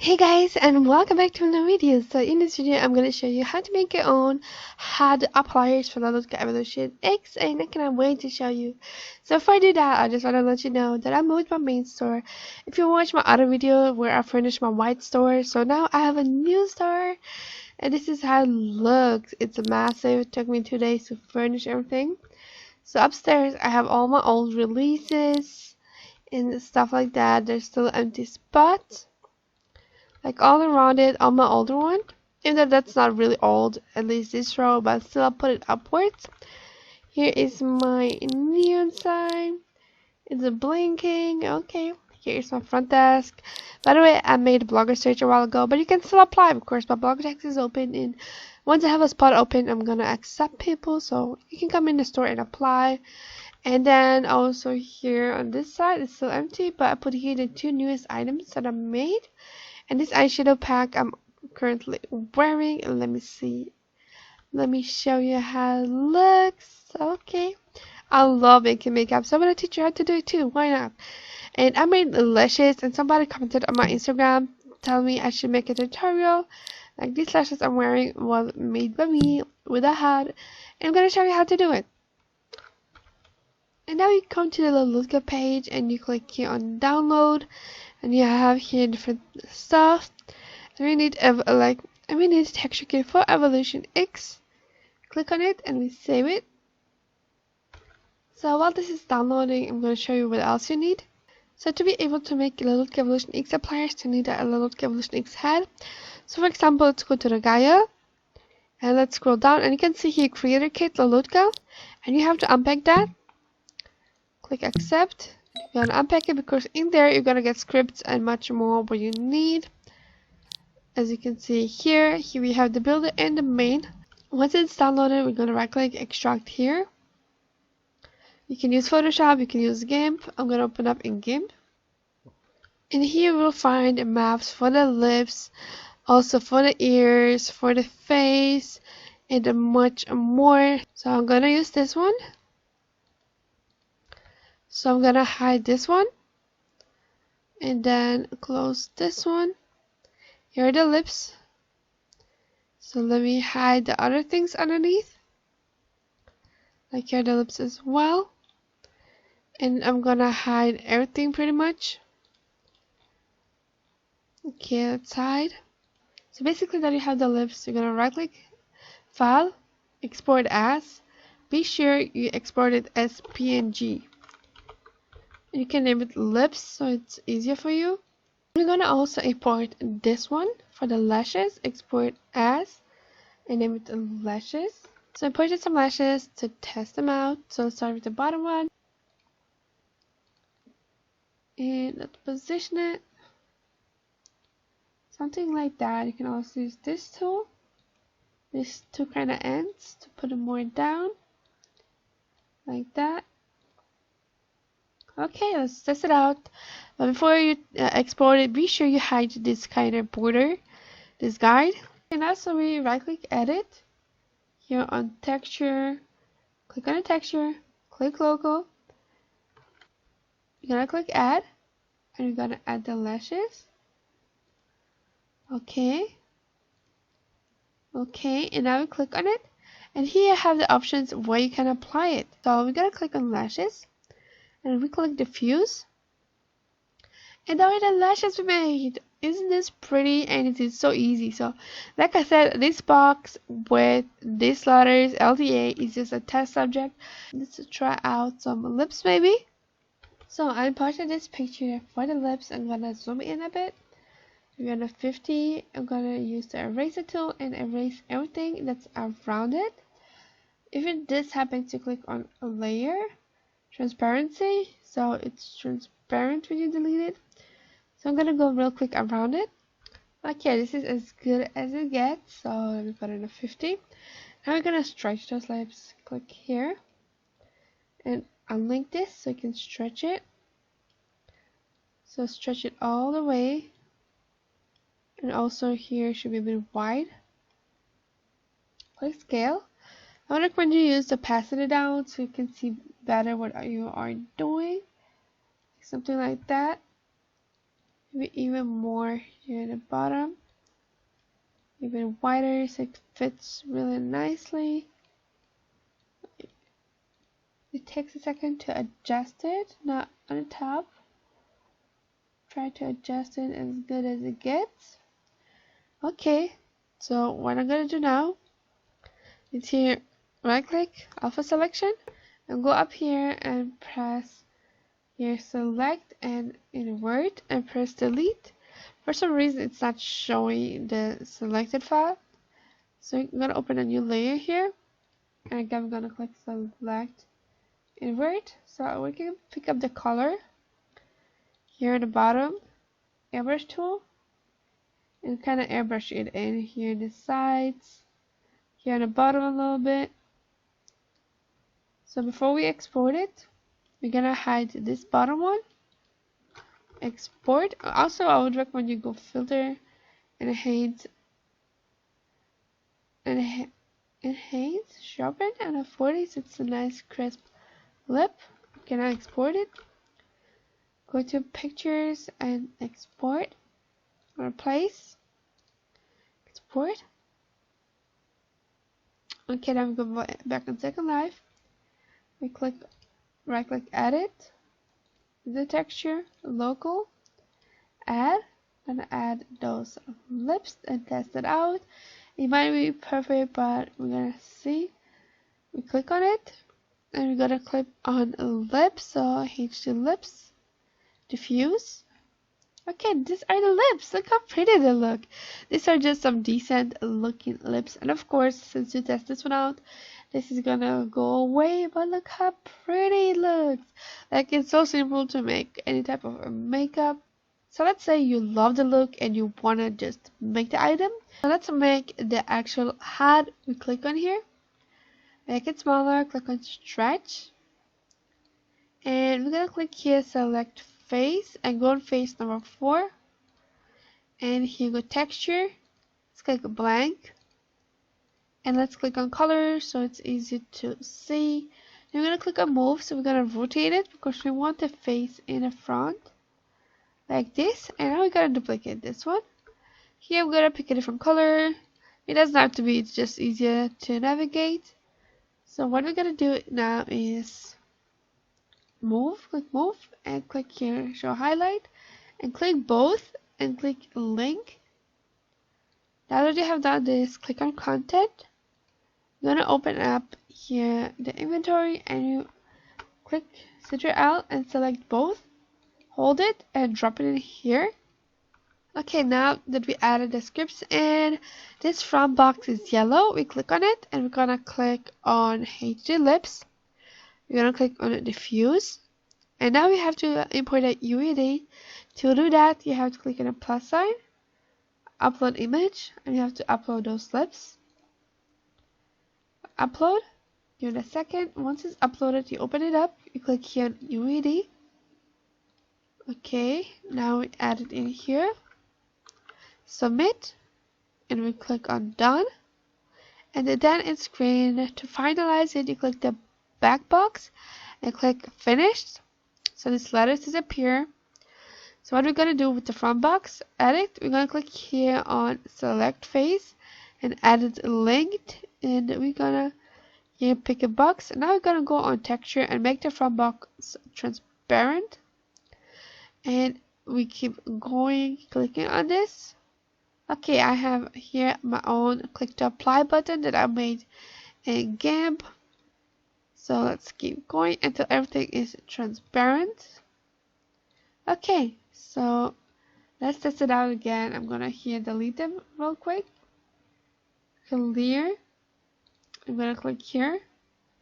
Hey guys, and welcome back to another video. So in this video I'm going to show you how to make your own HUD appliers for Lelutka Evo X, and I cannot wait to show you. So before I do that, I just want to let you know that I'm with my main store. If you watched my other video where I furnished my white store, so now I have a new store, and this is how it looks. It's massive. It took me 2 days to furnish everything. So upstairs I have all my old releases and stuff like that. There's still empty spots, like all around it on my older one. Even though that's not really old, at least this row, but still I'll put it upwards. Here is my neon sign. It's blinking. Okay. Here's my front desk. By the way, I made a blogger search a while ago, but you can still apply. Of course, my blogger text is open, and once I have a spot open, I'm gonna accept people, so you can come in the store and apply. And then also here on this side, it's still empty, but I put here the 2 newest items that I made. And this eyeshadow pack I'm currently wearing. Let me see. Let me show you how it looks. Okay. I love making makeup, so I'm going to teach you how to do it too. Why not? And I made lashes, and somebody commented on my Instagram telling me I should make a tutorial. Like, these lashes I'm wearing was made by me with a HUD. And I'm going to show you how to do it. And now you come to the Lelutka page and you click here on download. And you have here different stuff. And we need texture kit for Evolution X. Click on it and we save it. So while this is downloading, I'm going to show you what else you need. So to be able to make Lelutka Evolution X appliers, you need a Lelutka Evolution X head. So for example, let's go to the Gaia. And let's scroll down, and you can see here Creator Kit Lelutka. And you have to unpack that. Click accept. You're going to unpack it because in there you're going to get scripts and much more what you need. As you can see here we have the builder and the main. Once it's downloaded, we're going to right click extract here. You can use Photoshop, you can use GIMP. I'm going to open up in GIMP. And here we'll find maps for the lips, also for the ears, for the face, and much more. So I'm going to use this one. So I'm going to hide this one. And then close this one. Here are the lips. So let me hide the other things underneath. Like here are the lips as well. And I'm gonna hide everything pretty much. Okay, let's hide. So basically that you have the lips, you're gonna right click, file, export as. Be sure you export it as PNG. You can name it lips so it's easier for you. We're gonna also import this one for the lashes, export as, and name it lashes. So I imported some lashes to test them out. So let's start with the bottom one. And let's position it. Something like that. You can also use this tool. These two kind of ends to put it more down. Like that. Okay, let's test it out. But before you export it, be sure you hide this kind of border, this guide. And also we right click edit. Here on texture, click on the texture, click logo. You're gonna click add, and you're gonna add the lashes. Okay, and now we click on it, and here I have the options where you can apply it. So we're gonna click on lashes, and we click diffuse, and there are the lashes we made. Isn't this pretty? And it is so easy. So like I said, this box with these letters LTA is just a test subject. Let's try out some lips maybe. So I posted this picture for the lips. I'm gonna zoom in a bit. We're gonna 50. I'm gonna use the eraser tool and erase everything that's around it. If this happens, you click on a layer, transparency, so it's transparent when you delete it. So I'm gonna go real quick around it. Okay, this is as good as it gets. So let me put in a 50. Now we're gonna stretch those lips. Click here and unlink this so you can stretch it. So stretch it all the way. And also here should be a bit wide. Click scale. I would recommend you use the opacity down so you can see better what you are doing. Something like that. maybe even more here at the bottom, even wider so it fits really nicely. It takes a second to adjust it, not on the top. Try to adjust it as good as it gets. Okay, so what I'm gonna do now is here, right click, alpha selection, and go up here and press here select and invert and press delete. For some reason it's not showing the selected file, so I'm gonna open a new layer here, and again I'm gonna click select invert, so we can pick up the color here at the bottom, airbrush tool, and kind of airbrush it in here in the sides, here on the bottom a little bit. So before we export it, we're gonna hide this bottom one, export. Also, I would recommend you go filter, enhance, sharpen, and a 40 so it's a nice crisp lip. Can I export it? Go to pictures and export, or place, export. Okay, now I'm going to go back on Second Life. We click, right click, edit, the texture, local, add, and add those lips and test it out. It might be perfect, but we're gonna see. We click on it, and we're gonna click on lips, so HD lips, diffuse. Okay, these are the lips. Look how pretty they look. These are just some decent looking lips. And of course, since you test this one out, this is gonna go away. But look how pretty it looks. Like, it's so simple to make any type of makeup. So let's say you love the look and you wanna just make the item. So let's make the actual hat. We click on here, make it smaller, click on stretch. And we're gonna click here, select face, and go on face number 4, and here go texture, let's click blank, and let's click on color so it's easy to see. Then we're gonna click on move, so we're gonna rotate it because we want the face in the front like this. And now we're gonna duplicate this one. Here we're gonna pick a different color. It doesn't have to be, it's just easier to navigate. So what we're gonna do now is move, click move, and click here show highlight, and click both and click link. Now that you have done this, click on content. You're gonna open up here the inventory, and you click Ctrl L and select both, hold it and drop it in here. Okay, now that we added the scripts and this front box is yellow, we click on it and we're gonna click on HD lips. We're gonna click on diffuse. And now we have to import a UID. To do that, you have to click on a plus sign, upload image, and you have to upload those lips. Upload. Give it a second. Once it's uploaded, you open it up. You click here on UID. Okay, now we add it in here. Submit, and we click on done. And then in screen, to finalize it, you click the back box and click finished. So these letters disappear. So what we're going to do with the front box, edit, we're going to click here on select face and edit linked, and we're going to here pick a box. Now we're going to go on texture and make the front box transparent, and we keep going, clicking on this. Okay, I have here my own click to apply button that I made in GIMP. So let's keep going until everything is transparent. Okay, so let's test it out again. I'm gonna here delete them real quick. Clear. I'm gonna click here.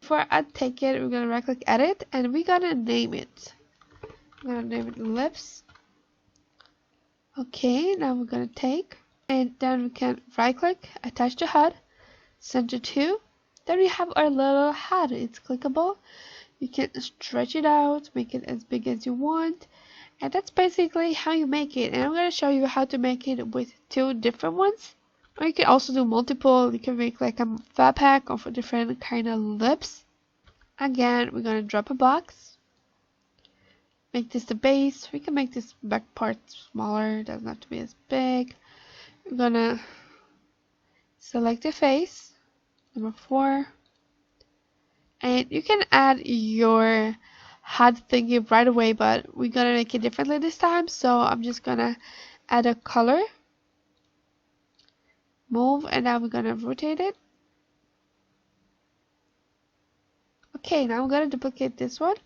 Before I take it, we're gonna right click edit, and we're gonna name it. I'm gonna name it lips. Okay, now we're gonna take, and then we can right click, attach to HUD, center to. Then we have our little hat. It's clickable. You can stretch it out, make it as big as you want. And that's basically how you make it. And I'm going to show you how to make it with 2 different ones. Or you can also do multiple. You can make like a fat pack of different kind of lips. Again, we're going to drop a box. make this the base. We can make this back part smaller, it doesn't have to be as big. I'm gonna select the face, number 4. And you can add your hat thingy right away, but we're gonna make it differently this time. So I'm just gonna add a color, move, and now we're gonna rotate it. Okay, now I'm gonna duplicate this one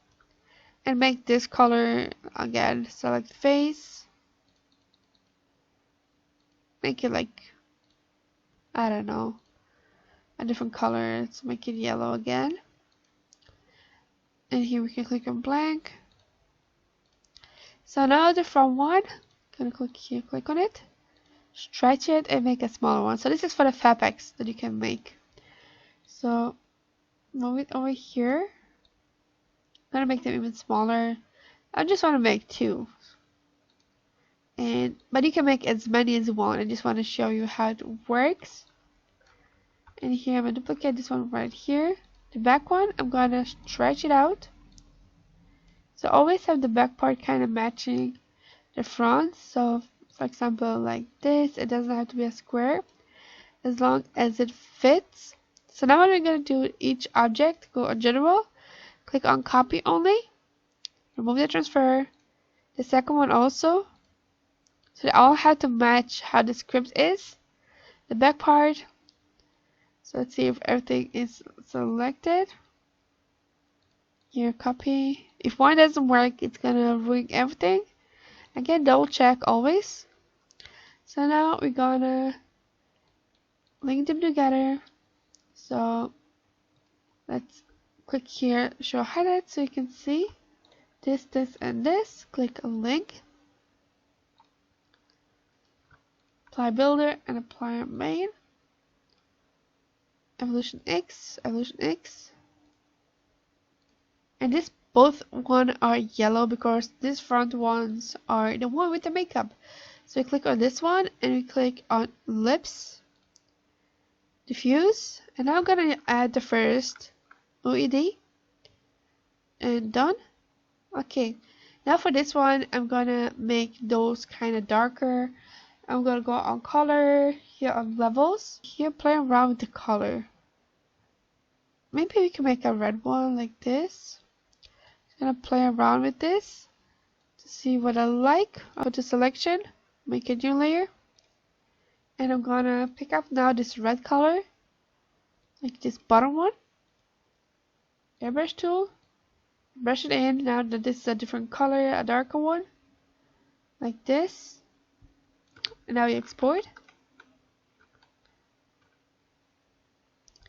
and make this color again. Select face, make it like, I don't know, a different color. Let's make it yellow again. And here we can click on blank. So now the front one, gonna click here, click on it, stretch it, and make a smaller one. So this is for the fabrics that you can make. So move it over here. I'm gonna make them even smaller. I just want to make 2. But you can make as many as you want. I just want to show you how it works. And here I'm gonna duplicate this one right here. The back one, I'm gonna stretch it out. So always have the back part kind of matching the front. So for example, like this, it doesn't have to be a square as long as it fits. So now what we're gonna do, each object, go on general, click on copy only, remove the transfer, the second one also. So they all have to match how the script is. The back part. So let's see if everything is selected. Here, copy. If one doesn't work, it's gonna ruin everything. Again, double check always. So now we're gonna link them together. So let's click here, show highlights, so you can see this, and this. Click a link. Apply builder and apply main. Evolution X, Evolution X. And this both one are yellow because these front ones are the one with the makeup. So we click on this one and we click on lips, diffuse, and now I'm gonna add the first OED and done. Okay, now for this one I'm gonna make those kind of darker. I'm gonna go on color, here on levels, here play around with the color. Maybe we can make a red one like this. I'm gonna play around with this to see what I like. I'll go to selection, make a new layer, and I'm gonna pick up now this red color, like this bottom one. Airbrush tool, brush it in. Now that this is a different color, a darker one, like this. And now we export.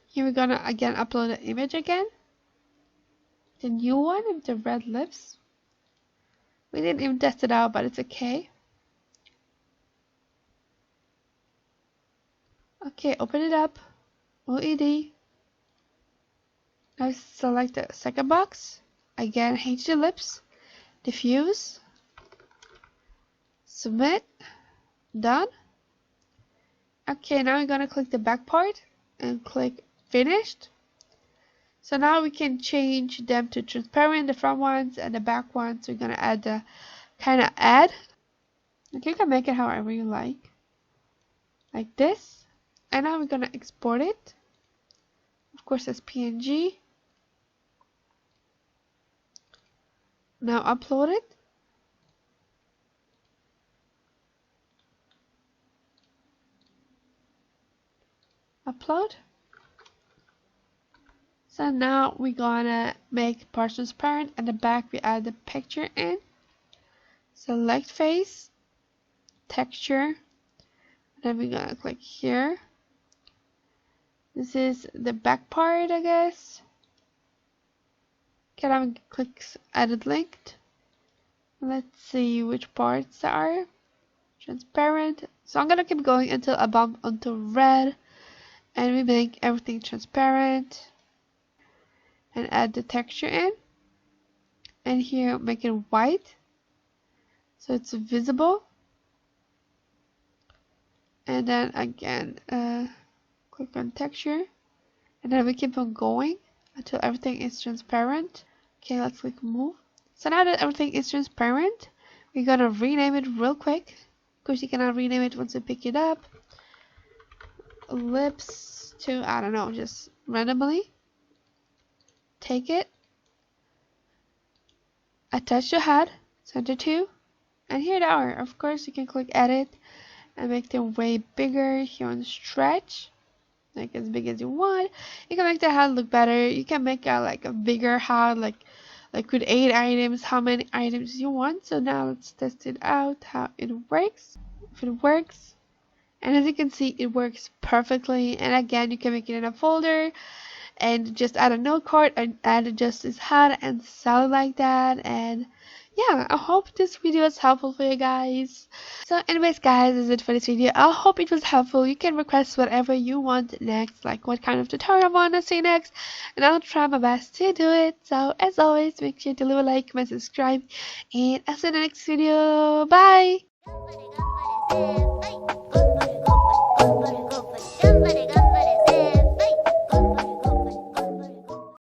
Here we're gonna again upload the image again. The new one with the red lips. We didn't even test it out, but it's okay. Okay, open it up. OED. Now select the second box. Again, change the lips. Diffuse. Submit. Done. Okay, now we're gonna click the back part and click finished. So now we can change them to transparent, the front ones and the back ones. We're gonna add the kind of add. Okay, you can make it however you like this. And now we're gonna export it, of course, as PNG. Now upload it. Upload. So now we're gonna make part transparent, and the back we add the picture in. Select face, texture, then we're gonna click here. This is the back part, I guess. Can I click edit linked? Let's see which parts there are. Transparent. So I'm gonna keep going until I bump onto red, and we make everything transparent. And add the texture in, and here make it white so it's visible, and then again click on texture, and then we keep on going until everything is transparent. Okay, let's click move, So now that everything is transparent, we're gonna rename it real quick. Of course, you cannot rename it once you pick it up. Lips to, I don't know, just randomly. Take it. Attach the head. Center to. And here they are. Of course, you can click edit and make them way bigger. Here on stretch, like as big as you want. You can make the head look better. You can make like a bigger head, like with 8 items, how many items you want. So now let's test it out, how it works. If it works, and as you can see, it works perfectly. And again, you can make it in a folder and just add a note card and add just his head and sell it like that. And yeah, I hope this video is helpful for you guys. So anyways guys, this is it for this video. I hope it was helpful. You can request whatever you want next, like what kind of tutorial I want to see next, and I'll try my best to do it. So as always, make sure to leave a like, comment, subscribe, and I'll see you in the next video. Bye!